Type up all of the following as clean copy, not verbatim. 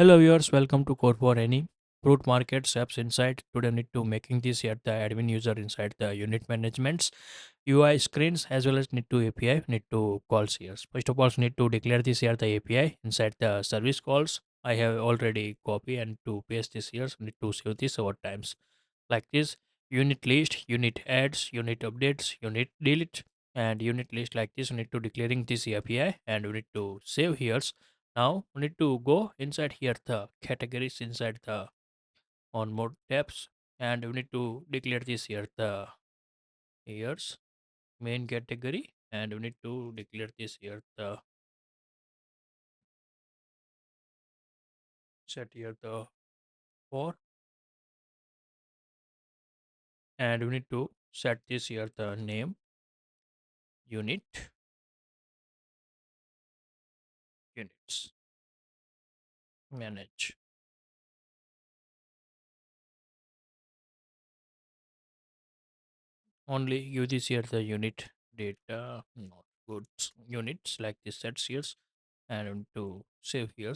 Hello viewers, welcome to CodeForAny. Fruit market steps inside. Today need to making this here the admin user inside the unit managements UI screens as well as need to API need to calls here. First of all, need to declare this here the API inside the service calls. I have already copy and to paste this here. So need to save this over times like this unit list, unit adds, unit updates, unit delete, and unit list like this. We need to declaring this API and we need to save here. Now we need to go inside here the categories inside the on more tabs and we need to declare this here the here's main category and we need to declare this here the set here the for and we need to set this here the name unit units manage only give this here the unit data not goods units like this sets here and we need to save here.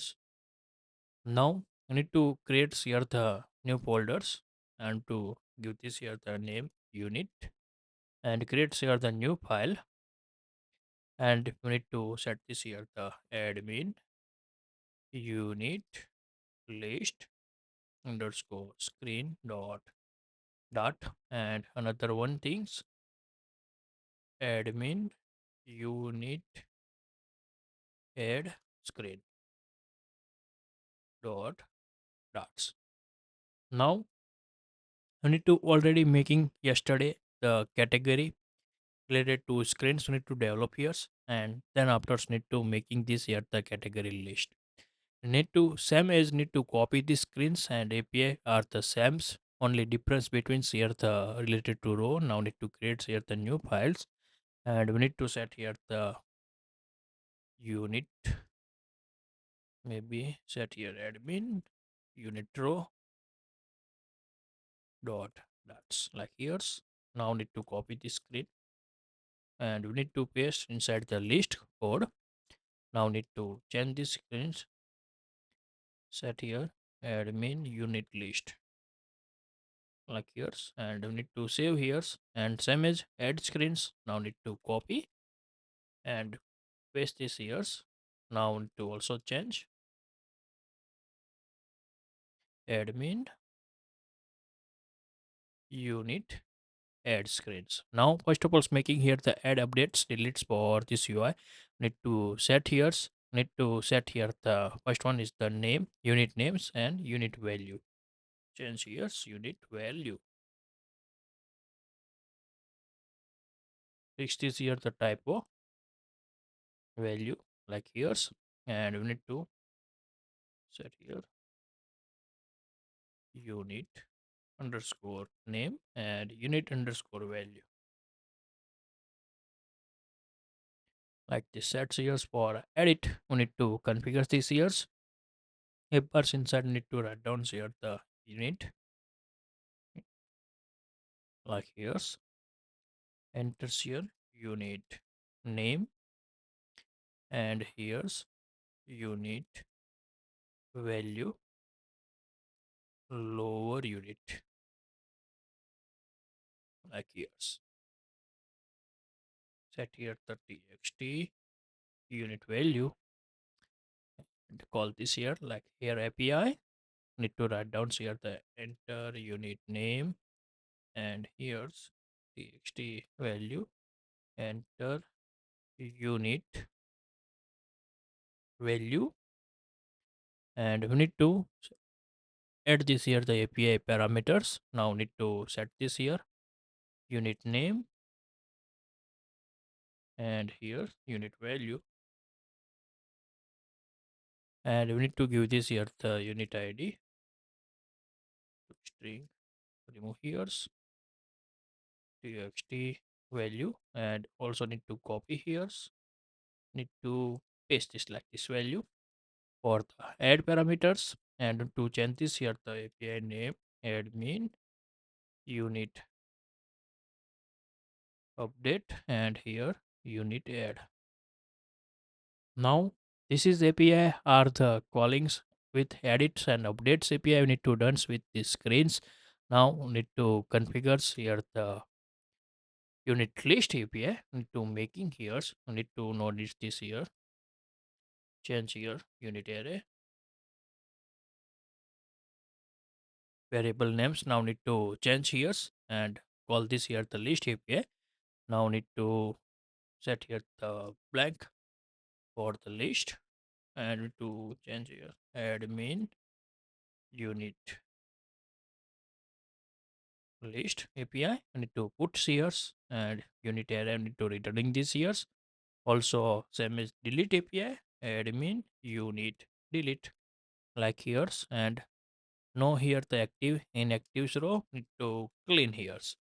Now I need to create here the new folders and to give this here the name unit and create here the new file and we need to set this here the admin unit list underscore screen dot and another one things admin unit add screen dot dots. Now I need to already making yesterday the category related to screens we need to develop here and then afterwards need to making this here the category list. Need to same as need to copy the screens and API are the same. Only difference between here the related to row. Now need to create here the new files and we need to set here the unit maybe set here admin unit row dots like here's. Now need to copy the screen and we need to paste inside the list code. Now need to change the screens set here admin unit list like here's and we need to save here's and same as add screens. Now need to copy and paste this here's. Now need to also change admin unit add screens. Now first of all making here the add updates deletes for this UI need to set here's need to set here the first one is the name unit names and unit value change here's unit value fix this here the typo value like here's and we need to set here unit underscore name and unit underscore value like this sets years for edit we need to configure these years helpers inside need to write down here the unit like here's enters here unit name and here's unit value lower unit like here's set here the txt unit value and call this here like here API need to write down here the enter unit name and here's txt value enter unit value and we need to add this here the API parameters. Now need to set this here unit name and here unit value and we need to give this here the unit ID string remove here's txt value and also need to copy here's need to paste this like this value for the add parameters and to change this here the API name admin unit update and here unit add. Now this is API are the callings with edits and updates API, we need to done with the screens. Now we need to configure here the unit list API. Need to making here. We need to notice this here. Change here unit array variable names. Now need to change here and call this here the list API. Now need to set here the blank for the list and to change here admin unit list API. I need to put years and unit array. I need to returning these years. Also same as delete API admin unit delete like here's and no here the active inactive row need to clean here's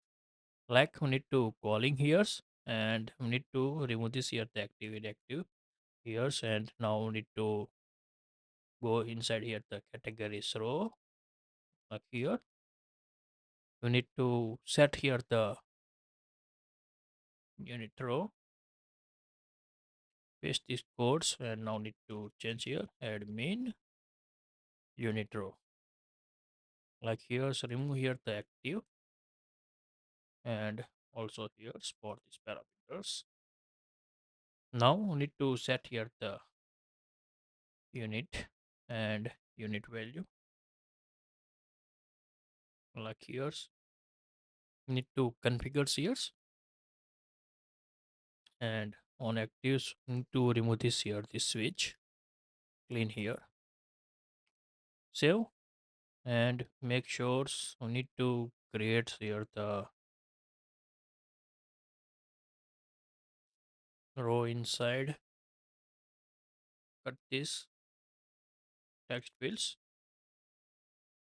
like we need to calling here's and we need to remove this here the active inactive here's and now we need to go inside here the categories row like here we need to set here the unit row paste these codes and now need to change here admin unit row like here's remove here the active and also here's for these parameters. Now we need to set here the unit and unit value like here's need to configure here's and on actives need to remove this here this switch clean here save and make sure we need to create here the row inside cut this text fields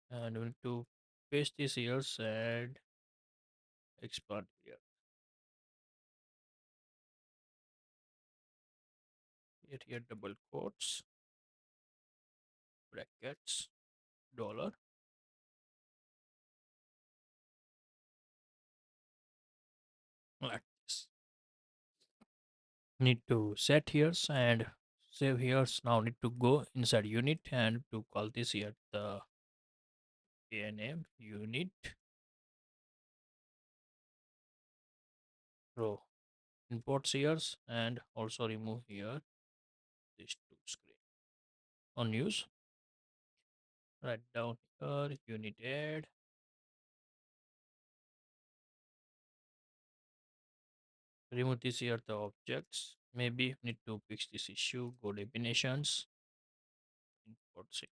and we need to paste this here and expand here. Create here double quotes, brackets, dollar, like this. Need to set here and save here. Now need to go inside unit and to call this here the name unit row. Import here and also remove here this two screen. On use, write down here unit add. Remove this here the objects. Maybe need to fix this issue. Go definitions. Import it.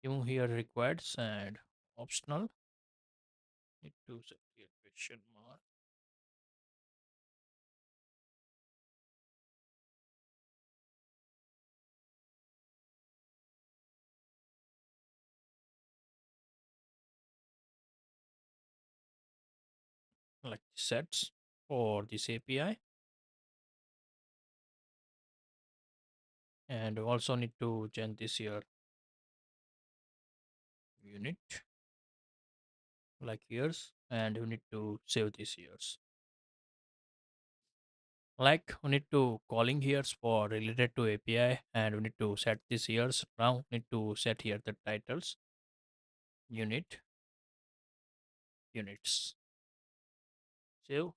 Remove here required and optional. Need to set here question mark. Like sets for this API and also need to change this here unit like years and we need to save this years like we need to calling here for related to API and we need to set this years. Now need to set here the titles unit units save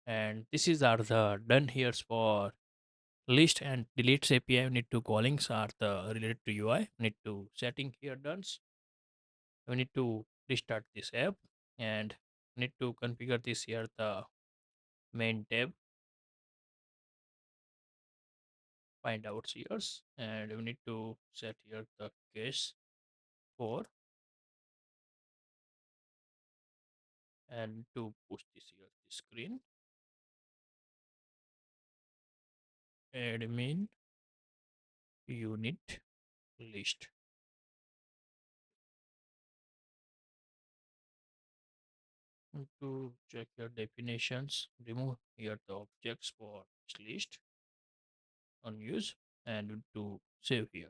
and this is are the done here for list and deletes API. We need to callings are the related to UI. Need to setting here done. We need to restart this app and need to configure this here the main tab find out here and we need to set here the case for and to push this here the screen admin unit list to check your definitions remove here the objects for this list unused and to save here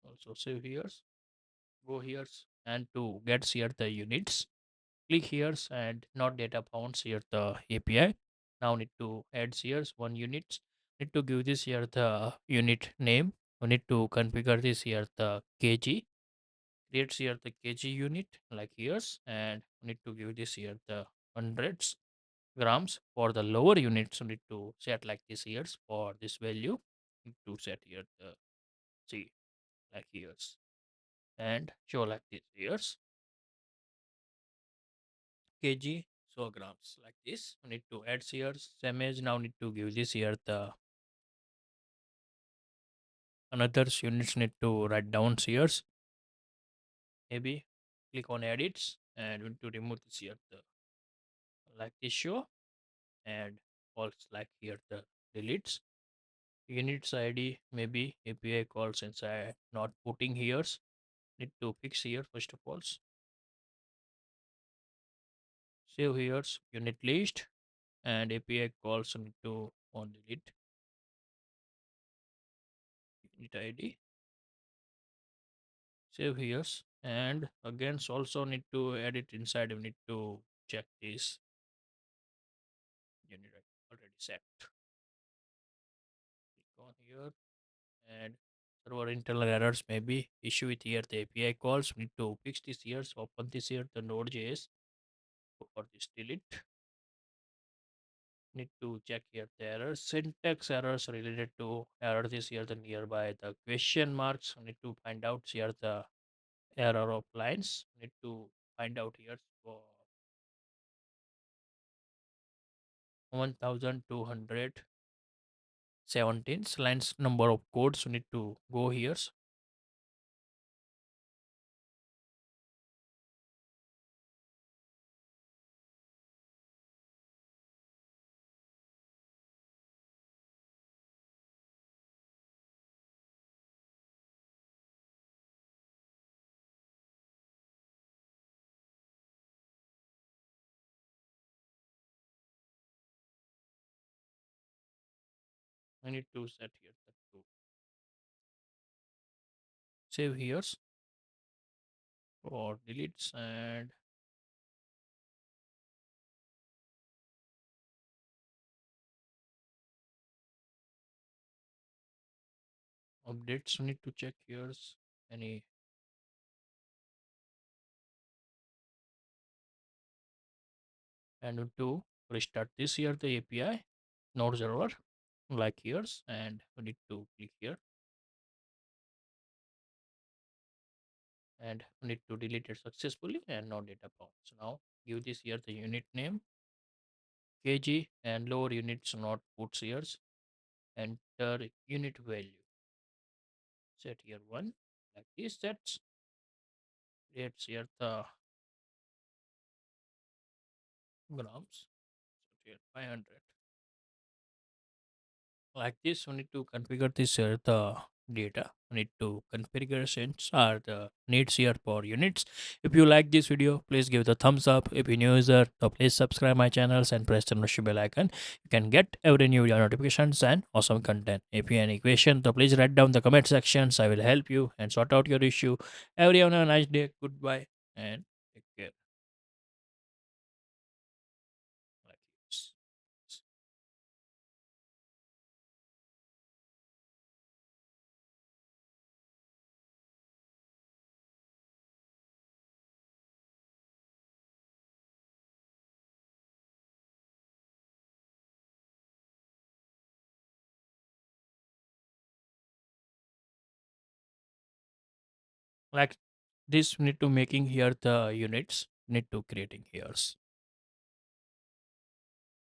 also save here go here And to get here the units, click here and not data found here the API. Now need to add here one unit. Need to give this here the unit name. We need to configure this here the kg. Creates here the kg unit like here's, and we need to give this here the hundreds grams. For the lower units we need to set like this years. For this value need to set here the c like years and show like this years kg so grams like this. We need to add here same as. Now need to give this here the another units. Need to write down here, maybe click on edits and we need to remove this here the like this show, and also like here the deletes units id, maybe API calls inside not putting here. Need to fix here first of all. Save here unit list, and API calls need to on delete unit id. Save here, and again also need to edit inside. We need to check this unit already set. Click on here, and server internal errors maybe issue with here the API calls. We need to fix this here. So open this here the node.js for this delete. Need to check here the errors, syntax errors related to error this here the nearby the question marks. Need to find out here the error of lines. Need to find out here for 1217 lines number of codes. We need to go here. I need to set here the to save here or deletes, and updates. We need to check here any, and need to restart this here the API node server like here's, and we need to click here and we need to delete it successfully and no data found. So now give this here the unit name kg and lower units not puts here. Enter unit value, set here one like this. Sets creates here the grams, set here 500 like this. We need to configure this here the data. We need to configurations are the needs here for units. If you like this video, please give the thumbs up. If you're new user, so please subscribe my channels and press the notification bell icon. You can get every new video notifications and awesome content. If you have any question, so please write down the comment sections. I will help you and sort out your issue. Everyone have a nice day. Goodbye and take care. Like this. Like this, we need to making here the units. Need to creating here.